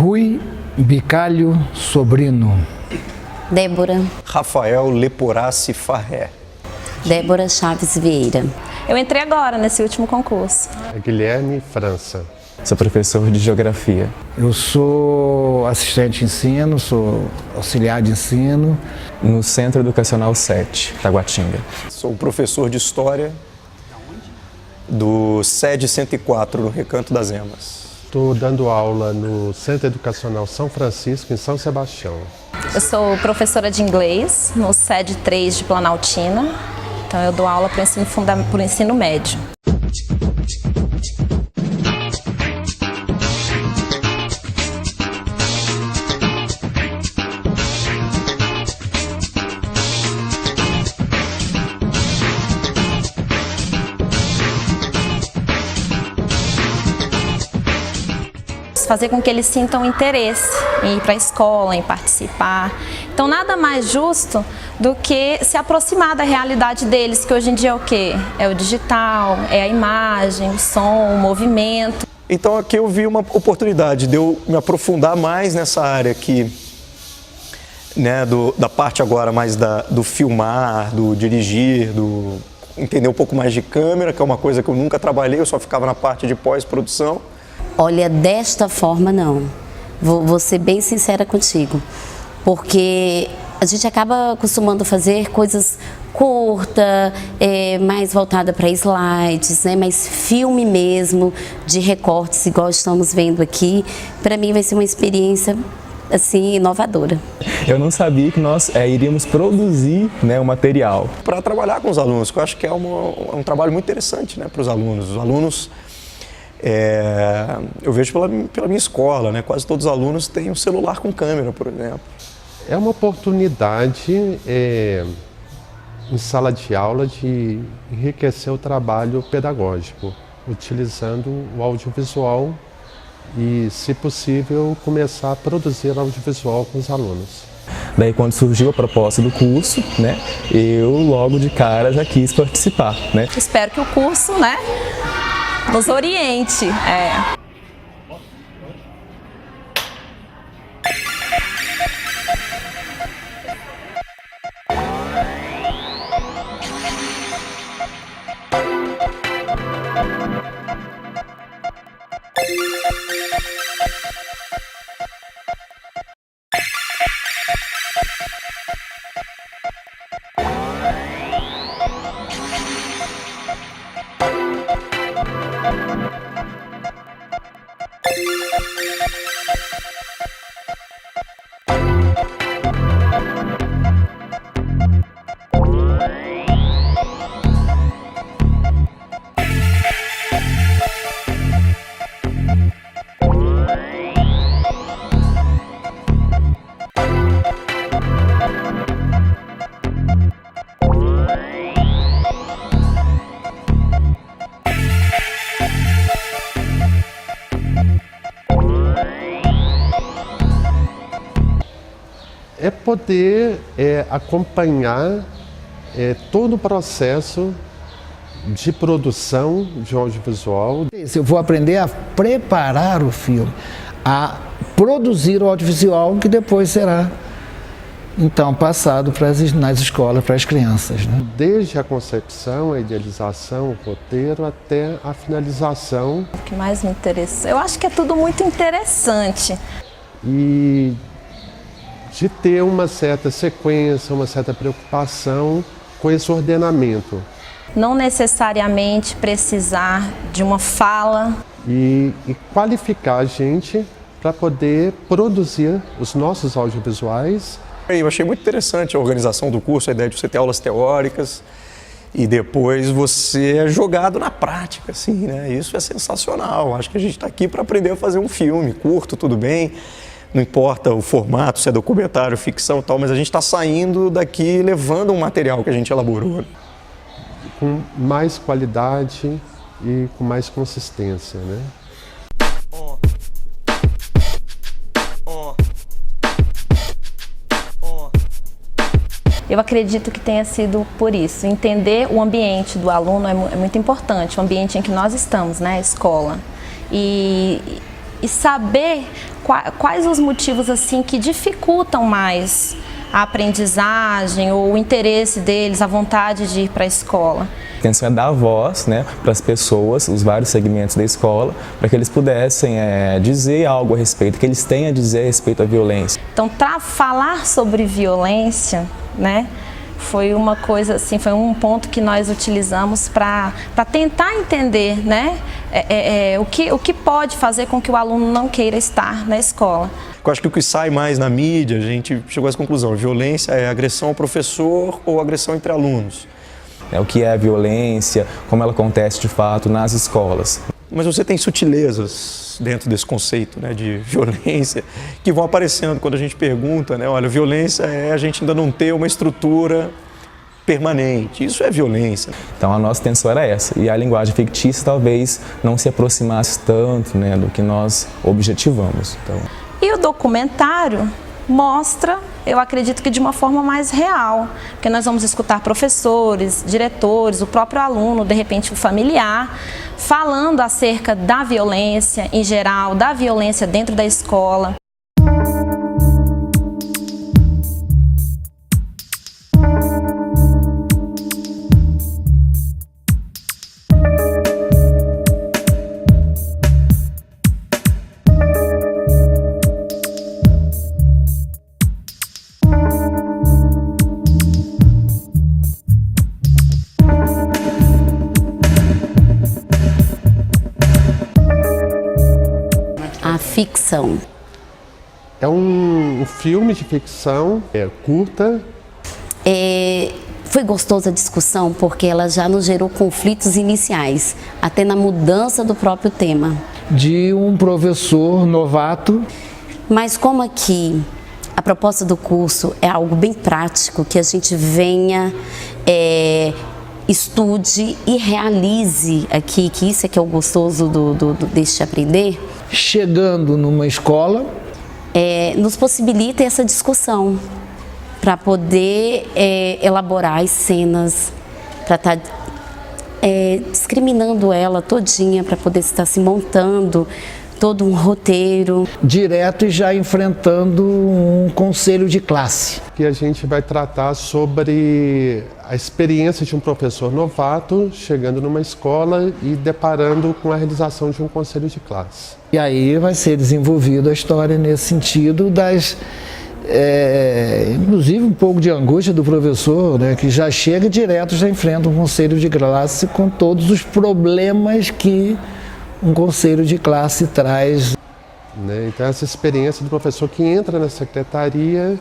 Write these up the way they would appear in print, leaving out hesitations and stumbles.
Rui Bicalho Sobrino. Débora. Rafael Leporassi Farré. Débora Chaves Vieira. Eu entrei agora nesse último concurso. Guilherme França. Sou professor de Geografia. Eu sou assistente de ensino, sou auxiliar de ensino. No Centro Educacional 7, Taguatinga. Sou professor de História do SED 104, no Recanto das Emas. Estou dando aula no Centro Educacional São Francisco, em São Sebastião. Eu sou professora de inglês no SED 3 de Planaltina. Então eu dou aula para o ensino médio. Fazer com que eles sintam interesse em ir para a escola, em participar. Então nada mais justo do que se aproximar da realidade deles, que hoje em dia é o quê? É o digital, é a imagem, o som, o movimento. Então aqui eu vi uma oportunidade de eu me aprofundar mais nessa área aqui, né, da parte agora mais do filmar, do dirigir, do entender um pouco mais de câmera, que é uma coisa que eu nunca trabalhei, eu só ficava na parte de pós-produção. Olha, desta forma não. Vou ser bem sincera contigo. Porque a gente acaba acostumando fazer coisas curtas, mais voltada para slides, né? Mais filme mesmo, de recortes, igual estamos vendo aqui. Para mim vai ser uma experiência assim, inovadora. Eu não sabia que nós iríamos produzir, né, o material. Para trabalhar com os alunos, que eu acho que é um trabalho muito interessante, né, para os alunos. Os alunos... eu vejo pela minha escola, né? Quase todos os alunos têm um celular com câmera, por exemplo. É uma oportunidade em sala de aula de enriquecer o trabalho pedagógico, utilizando o audiovisual e, se possível, começar a produzir audiovisual com os alunos. Daí, quando surgiu a proposta do curso, né, eu logo de cara já quis participar, né? Espero que o curso, né, nos oriente. É poder acompanhar todo o processo de produção de audiovisual. Eu vou aprender a preparar o filme, a produzir o audiovisual que depois será, então, passado nas escolas para as crianças, né? Desde a concepção, a idealização, o roteiro, até a finalização. O que mais me interessa? Eu acho que é tudo muito interessante. E de ter uma certa sequência, uma certa preocupação com esse ordenamento. Não necessariamente precisar de uma fala. E qualificar a gente para poder produzir os nossos audiovisuais. Eu achei muito interessante a organização do curso, a ideia de você ter aulas teóricas e depois você é jogado na prática, assim, né? Isso é sensacional. Acho que a gente está aqui para aprender a fazer um filme curto, tudo bem. Não importa o formato, se é documentário, ficção e tal, mas a gente está saindo daqui levando um material que a gente elaborou. Com mais qualidade e com mais consistência, né? Eu acredito que tenha sido por isso. Entender o ambiente do aluno é muito importante, o ambiente em que nós estamos, né, a escola. E saber quais os motivos assim que dificultam mais a aprendizagem ou o interesse deles, a vontade de ir para a escola. A intenção é dar voz, né, para as pessoas, os vários segmentos da escola, para que eles pudessem dizer algo a respeito, que eles tenham a dizer a respeito à violência. Então, para falar sobre violência, né, foi uma coisa assim, foi um ponto que nós utilizamos para tentar entender, né, o que pode fazer com que o aluno não queira estar na escola. Eu acho que o que sai mais na mídia, a gente chegou a essa conclusão, violência é agressão ao professor ou agressão entre alunos. O que é a violência, como ela acontece de fato nas escolas. Mas você tem sutilezas dentro desse conceito, né, de violência que vão aparecendo quando a gente pergunta, né, olha, violência é a gente ainda não ter uma estrutura permanente, isso é violência. Então a nossa intenção era essa, e a linguagem fictícia talvez não se aproximasse tanto, né, do que nós objetivamos. Então... E o documentário mostra, eu acredito que de uma forma mais real, porque nós vamos escutar professores, diretores, o próprio aluno, de repente o familiar, falando acerca da violência em geral, da violência dentro da escola. Ficção. É um filme de ficção, curta. Foi gostosa a discussão porque ela já nos gerou conflitos iniciais, até na mudança do próprio tema. De um professor novato. Mas como aqui a proposta do curso é algo bem prático, que a gente venha, estude e realize aqui, que isso é que é o gostoso deste aprender. Chegando numa escola, nos possibilita essa discussão para poder elaborar as cenas, para estar discriminando ela todinha, para poder estar se montando todo um roteiro. Direto e já enfrentando um conselho de classe. Que a gente vai tratar sobre a experiência de um professor novato chegando numa escola e deparando com a realização de um conselho de classe. E aí vai ser desenvolvida a história nesse sentido inclusive um pouco de angústia do professor, né, que já chega direto, já enfrenta um conselho de classe com todos os problemas que um conselho de classe traz. Então essa experiência do professor que entra na secretaria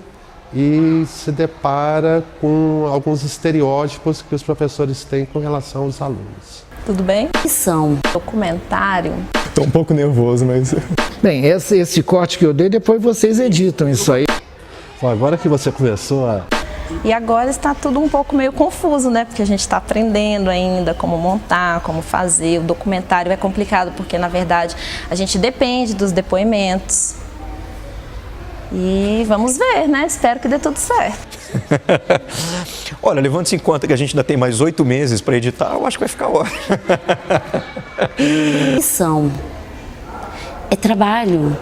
e se depara com alguns estereótipos que os professores têm com relação aos alunos. Tudo bem? São Documentário. Estou um pouco nervoso, mas... Bem, esse corte que eu dei, depois vocês editam isso aí. Agora que você começou a... E agora está tudo um pouco meio confuso, né? Porque a gente está aprendendo ainda como montar, como fazer. O documentário é complicado porque, na verdade, a gente depende dos depoimentos. E vamos ver, né? Espero que dê tudo certo. Olha, levando-se em conta que a gente ainda tem mais 8 meses para editar, eu acho que vai ficar ótimo. Missão. É trabalho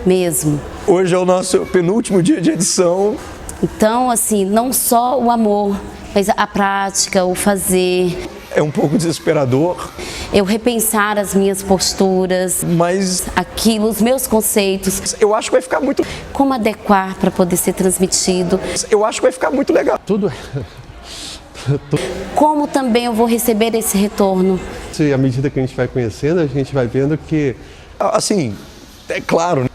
mesmo. Hoje é o nosso penúltimo dia de edição. Então, assim, não só o amor, mas a prática, o fazer. É um pouco desesperador. Eu repensar as minhas posturas, mas aquilo, os meus conceitos. Eu acho que vai ficar muito... Como adequar para poder ser transmitido. Eu acho que vai ficar muito legal. Tudo. Como também eu vou receber esse retorno. À medida que a gente vai conhecendo, a gente vai vendo que... Assim, é claro.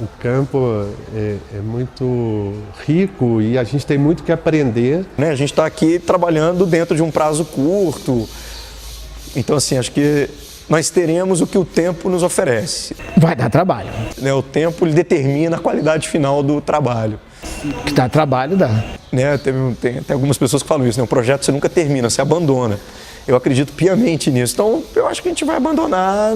O campo é muito rico e a gente tem muito que aprender. Né? A gente está aqui trabalhando dentro de um prazo curto. Então, assim, acho que nós teremos o que o tempo nos oferece. Vai dar trabalho. Né? O tempo ele determina a qualidade final do trabalho. Que dá trabalho, dá. Né? Tem algumas pessoas que falam isso, né? O projeto você nunca termina, você abandona. Eu acredito piamente nisso. Então, eu acho que a gente vai abandonar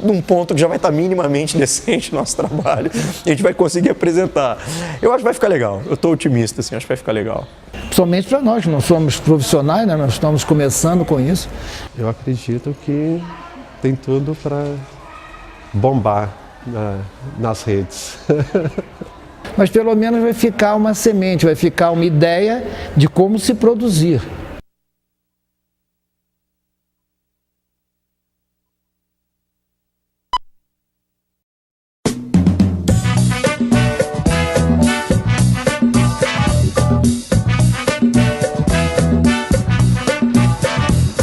num ponto que já vai estar minimamente decente o nosso trabalho e a gente vai conseguir apresentar. Eu acho que vai ficar legal. Eu estou otimista, assim, acho que vai ficar legal. Principalmente para nós, que não somos profissionais, né? Nós estamos começando com isso. Eu acredito que tem tudo para bombar. nas redes. Mas pelo menos vai ficar uma semente, vai ficar uma ideia de como se produzir.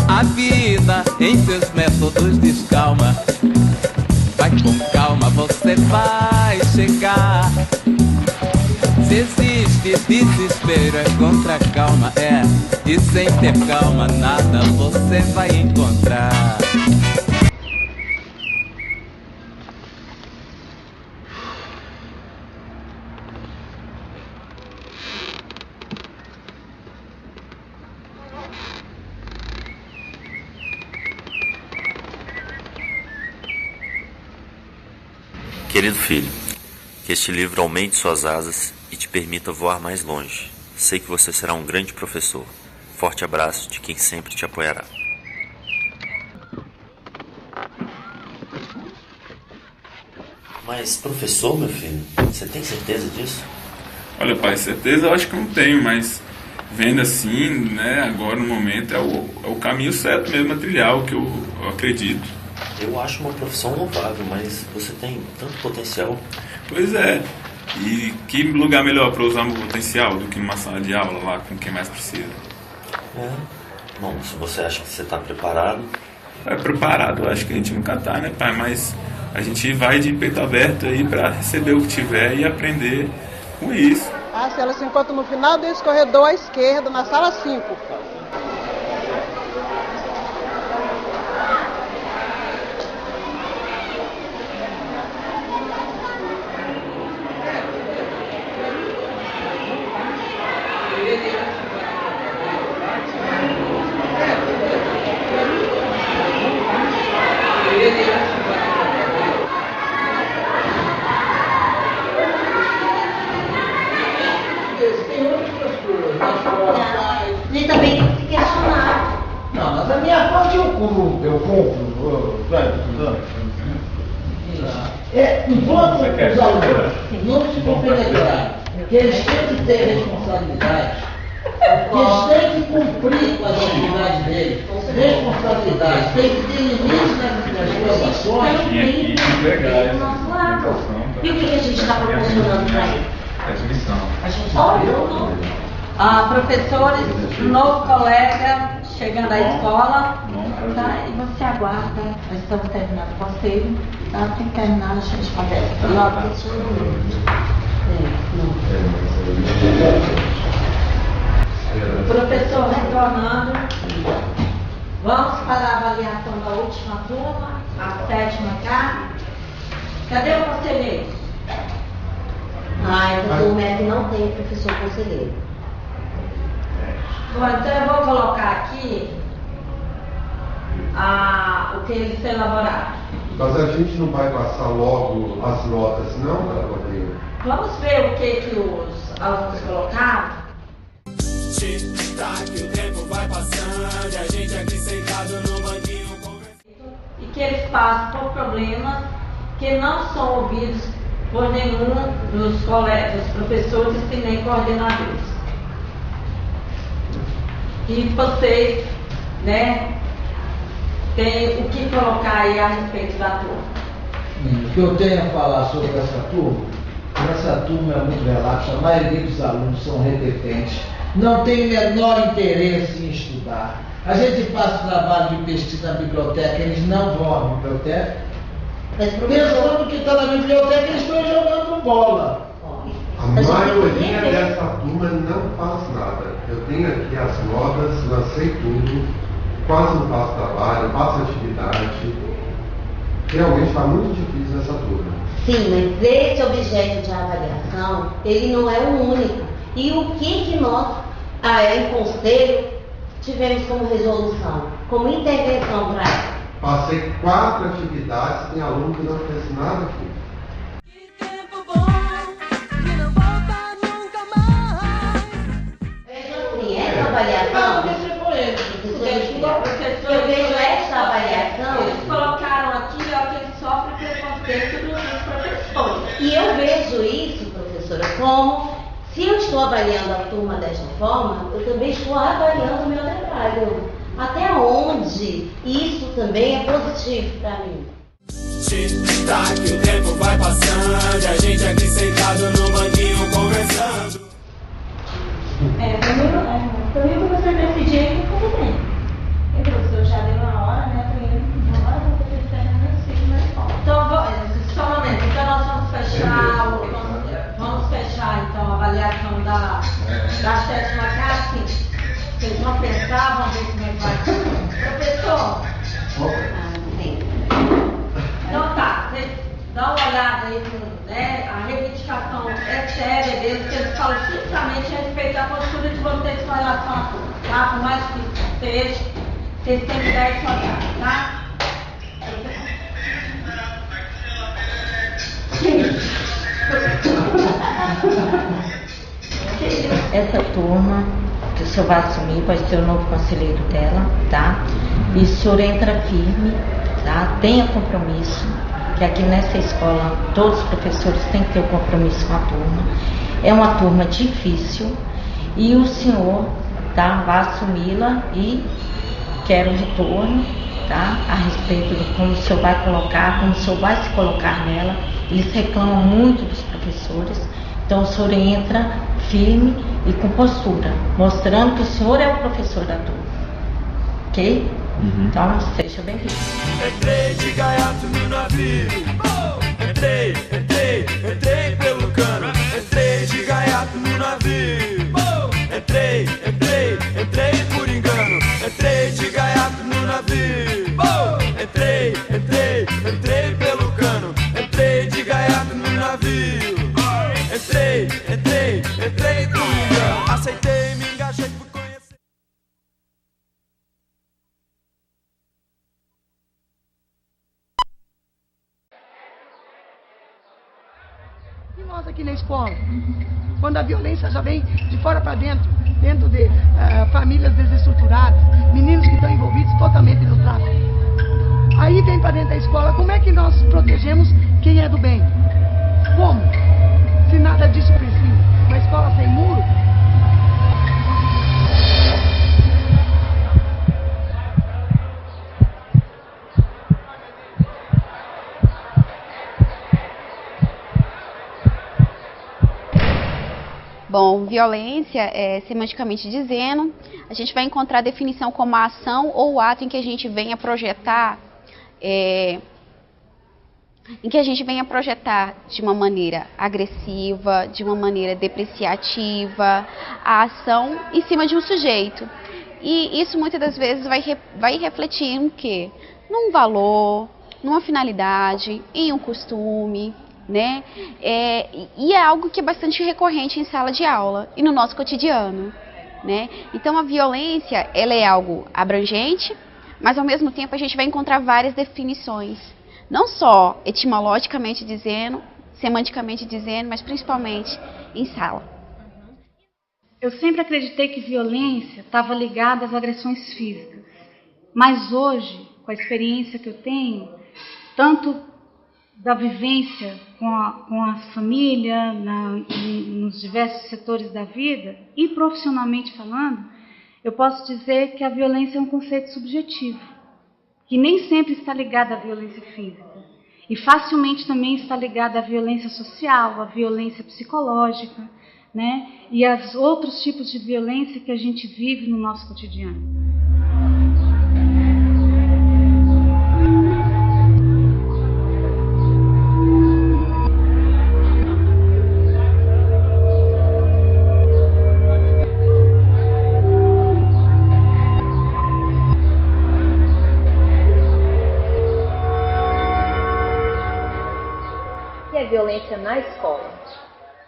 A vida em seus métodos descalma. Vai com calma, você vai chegar. Se existe desespero é contra a calma, e sem ter calma nada você vai encontrar. Querido filho, que este livro aumente suas asas e te permita voar mais longe. Sei que você será um grande professor. Forte abraço de quem sempre te apoiará. Mas, professor, meu filho, você tem certeza disso? Olha, pai, certeza eu acho que eu não tenho, mas vendo assim, né, agora no momento é o caminho certo mesmo a trilhar, o que eu acredito. Eu acho uma profissão louvável, mas você tem tanto potencial. Pois é, e que lugar melhor para usar o potencial do que numa sala de aula lá com quem mais precisa? Bom, se você acha que você está preparado... Preparado, eu acho que a gente nunca tá, né, pai? Mas a gente vai de peito aberto aí para receber o que tiver e aprender com isso. Se ela se encontra no final desse corredor à esquerda, na sala 5. Ele também tem que se questionar. Não, mas a minha parte eu compro, enquanto os alunos não se compenetrar, que eles têm que ter responsabilidade, que eles têm que cumprir com as atividades deles, responsabilidade, tem que ter limites nas suas ações. E o que a gente está proporcionando para ele? Admissão. Professores, novo colega chegando à escola, tá? E você aguarda, nós estamos terminando o conselho, tá? Tem que terminar, a gente conversa. Professor, retornando, vamos para a avaliação da última turma, a 7ª K. Cadê o conselheiro? Essa turma é que não tem professor conselheiro. Bom, então eu vou colocar aqui o que eles elaboraram. Mas a gente não vai passar logo as notas, não, Rodrigo? Vamos ver o que os alunos colocaram. Tic-tac, o tempo vai passando, a gente aqui sentado no banquinho conversando. E que eles passam por problemas que não são ouvidos por nenhum dos colegas, professores e nem coordenadores. E vocês, né, tem o que colocar aí a respeito da turma. O que eu tenho a falar sobre essa turma é muito relapsa, a maioria dos alunos são repetentes, não tem o menor interesse em estudar. A gente faz trabalho de pesquisa na biblioteca, eles não vão à biblioteca, pensando que está na biblioteca eles estão jogando bola. A maioria dessa turma não faz nada. Eu tenho aqui as notas, lancei tudo, quase não faço trabalho, faço atividade. Realmente está muito difícil essa turma. Sim, mas esse objeto de avaliação, ele não é o único. E o que nós, em conselho, tivemos como resolução, como intervenção para isso? Passei 4 atividades, tem aluno que não fez nada aqui. Essa avaliação, eu vejo essa avaliação. Eles colocaram aqui, ó, que eles sofrem preconceito dos vejo isso, professora, como se eu estou avaliando a turma desta forma, eu também estou avaliando o meu trabalho. Até onde isso também é positivo para mim. Tic-tac, o tempo vai passando, a gente aqui sentado no banquinho conversando. Primeiro o professor decidiu que tudo bem. E o professor já deu uma hora, né? Primeiro, uma hora, vou ter que terminar meu ciclo na escola. Então nós vamos fechar então a avaliação da sétima classe. Vocês vão pensar, vão ver como é que vai. Professor? Então tá, vocês dão uma olhada aí, né? A reivindicação é séria deles, que eles falam justamente a respeito da postura de vocês com relação a tudo, tá? Por mais que seja, vocês têm que dar esse olhar, tá? Essa turma que o senhor vai assumir pode ser o novo conselheiro dela, tá? E o senhor entra firme, tá? Tenha compromisso, que aqui nessa escola todos os professores têm que ter um compromisso com a turma. É uma turma difícil e o senhor, tá, vai assumi-la e quer um retorno, tá? A respeito de como o senhor vai colocar, como o senhor vai se colocar nela. Eles reclamam muito dos professores, então o senhor entra firme e com postura, mostrando que o senhor é o professor da turma, ok? Então, seja bem-vindo. Entrei de gaiato no navio, entrei pelo cano. Entrei de gaiato no navio, entrei por engano. Entrei de gaiato no navio, entrei pelo cano. Entrei de gaiato no navio, entrei por engano. Aceitei, me engajei, fui conhecer. E nós aqui na escola, quando a violência já vem de fora para dentro de famílias desestruturadas, meninos que estão envolvidos totalmente no tráfico. Aí vem para dentro da escola, como é que nós protegemos quem é do bem? Como? Se nada disso precisa. Uma escola sem muro? Bom, violência, semanticamente dizendo, a gente vai encontrar a definição como a ação ou o ato em que a gente venha projetar, de uma maneira agressiva, de uma maneira depreciativa, a ação em cima de um sujeito. E isso muitas das vezes vai refletir em quê? Num valor, numa finalidade, em um costume, né? E é algo que é bastante recorrente em sala de aula e no nosso cotidiano, né? Então a violência, ela é algo abrangente, mas ao mesmo tempo a gente vai encontrar várias definições, não só etimologicamente dizendo, semanticamente dizendo, mas principalmente em sala. Eu sempre acreditei que violência estava ligada às agressões físicas, mas hoje, com a experiência que eu tenho, tanto da vivência com a família, nos diversos setores da vida, e profissionalmente falando, eu posso dizer que a violência é um conceito subjetivo, que nem sempre está ligada à violência física, e facilmente também está ligada à violência social, à violência psicológica, né? E aos outros tipos de violência que a gente vive no nosso cotidiano. Violência na escola?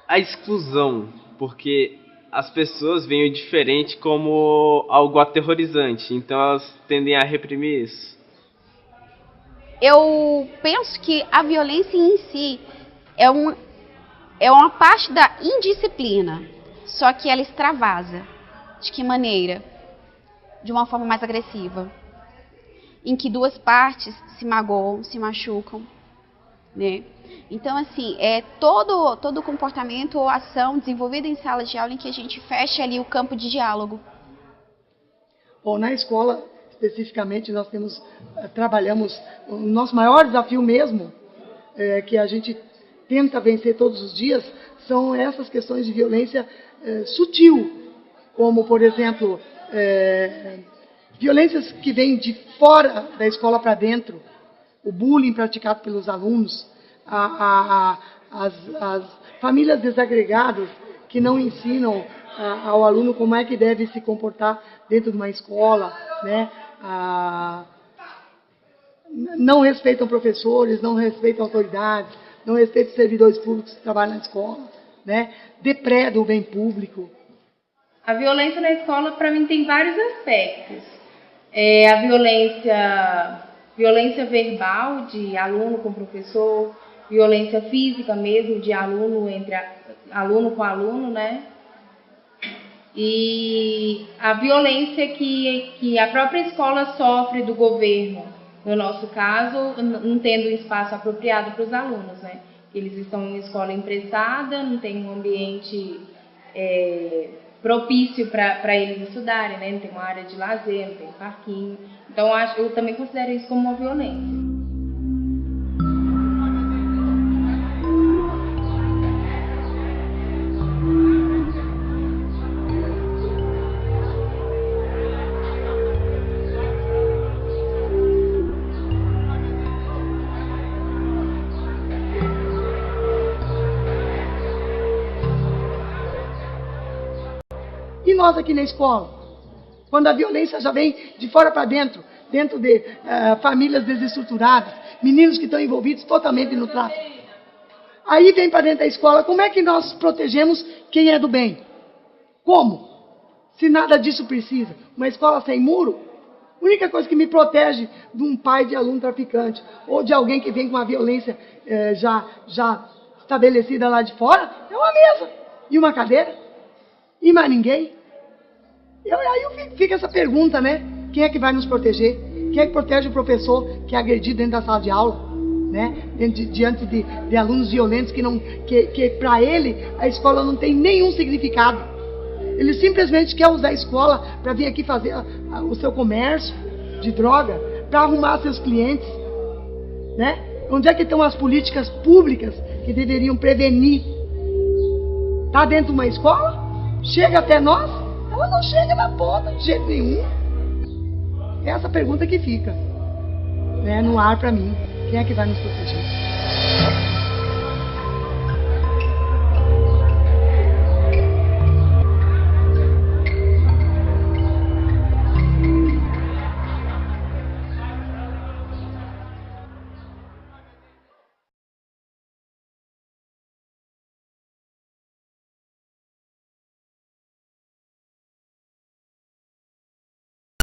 A exclusão, porque as pessoas veem o diferente como algo aterrorizante, então elas tendem a reprimir isso. Eu penso que a violência em si é uma parte da indisciplina, só que ela extravasa. De que maneira? De uma forma mais agressiva, em que duas partes se magoam, se machucam, né? Então, assim, é todo comportamento ou ação desenvolvida em sala de aula em que a gente fecha ali o campo de diálogo. Bom, na escola, especificamente, nós trabalhamos, o nosso maior desafio mesmo, que a gente tenta vencer todos os dias, são essas questões de violência sutil, como, por exemplo, violências que vêm de fora da escola para dentro, o bullying praticado pelos alunos, as famílias desagregadas que não ensinam ao aluno como é que deve se comportar dentro de uma escola, né? Não respeitam professores, não respeitam autoridades, não respeitam servidores públicos que trabalham na escola, né? Depredam o bem público. A violência na escola, para mim, tem vários aspectos. A violência verbal de aluno com professor, violência física mesmo de aluno aluno com aluno, né? E a violência que a própria escola sofre do governo, no nosso caso, não tendo um espaço apropriado para os alunos, né? Eles estão em escola emprestada, não tem um ambiente propício para eles estudarem, né? Não tem uma área de lazer, não tem um parquinho. Então, eu também considero isso como uma violência. E nós aqui na escola? Quando a violência já vem de fora para dentro de famílias desestruturadas, meninos que estão envolvidos totalmente no tráfico. Aí vem para dentro da escola, como é que nós protegemos quem é do bem? Como? Se nada disso precisa. Uma escola sem muro, a única coisa que me protege de um pai de aluno traficante ou de alguém que vem com uma violência já estabelecida lá de fora, é uma mesa e uma cadeira. E mais ninguém. Aí fica essa pergunta, né? Quem é que vai nos proteger? Quem é que protege o professor que é agredido dentro da sala de aula? Né? Diante de alunos violentos que para ele a escola não tem nenhum significado. Ele simplesmente quer usar a escola para vir aqui fazer o seu comércio de droga, para arrumar seus clientes. Né? Onde é que estão as políticas públicas que deveriam prevenir? Está dentro de uma escola? Chega até nós? Ela não chega na ponta de jeito nenhum. É essa pergunta que fica, né, no ar para mim. Quem é que vai nos proteger?